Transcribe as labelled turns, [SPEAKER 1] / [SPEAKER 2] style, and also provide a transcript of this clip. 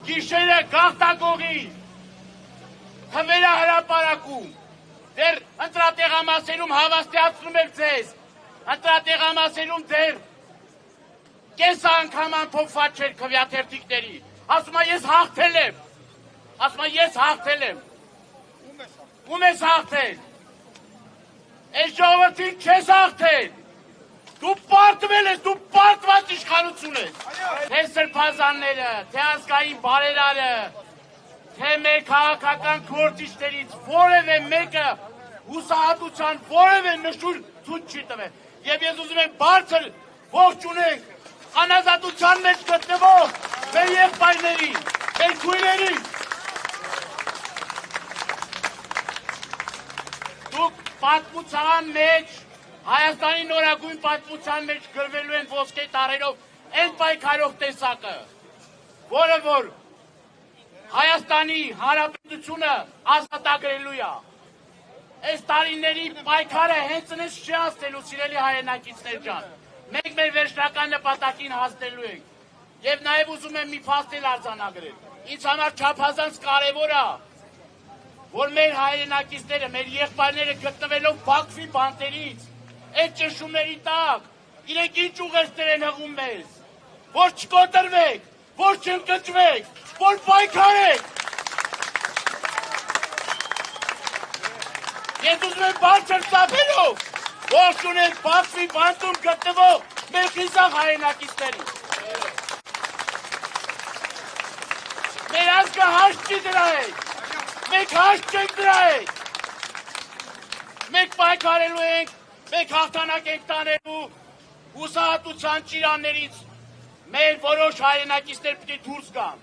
[SPEAKER 1] գիշերը գաղթագողի, թվերը հրապարակում, դեր ընտրատեղամասերում հավաստիացնում եք ձեզ, ընտրատեղամասերում դեր կես անգամ ամփոփված չէր քվեաթերթիկների, ասում ես հաղթել եմ, ասում ես հաղթել եմ, ում ես հաղթել, այս ժողովրդին չես հաղթել, դու պարտվել ես, դու պարտված իշխանություն ես, թե սրբազանները, թե ազգային բարերարը, թե մեր քաղաքական գործիչներից որևէ մեկը հուսահատության որևէ նշույլ ցույց չի տվել, եւ ես ուզում եմ բարձր ողջունենք անազատության մեջ գտնվող մեր եղբայրներին, մեր քույրերին, դուք պատմության մեջ Հայաստանի նորագույն պատմության մեջ գրվելու են ոսկե տառերով այն պայքարող տեսակը, որը որ Հայաստանի Հանրապետությունը ազատագրելու է։ Այս տարիների պայքարը հենց այնպես չի անցնելու, սիրելի հայրենակիցներ ջան։ Մենք մեր վերջնական նպատակին հասնելու ենք։ Եվ նաև ուզում եմ մի փաստ արձանագրել։ Ինձ համար չափազանց կարևոր է, որ մեր հայրենակիցները, մեր եղբայրները գտնվելով Բաքվի բանտերից, այդ ճնշումների տակ, իրենք ինչ ուղերձներ են հղում մեզ, որ չկոտրվեք, որ չընկճվեք, որ պայքարեք։ Ես ուզում եմ բարձր ծափերով ողջունել Բաքվի բանտում գտնվող մեր խիզախ հայրենակիցներին։ Մեր ազգը հաշտ չի դրայք, մենք հաշտ չենք դրայք, մենք պայքարելու ենք, մենք հաղթանակ ենք տանելու հուսահատության ճիրաններից մեր որոշ հայրենակիցներ պիտի դուրս գան։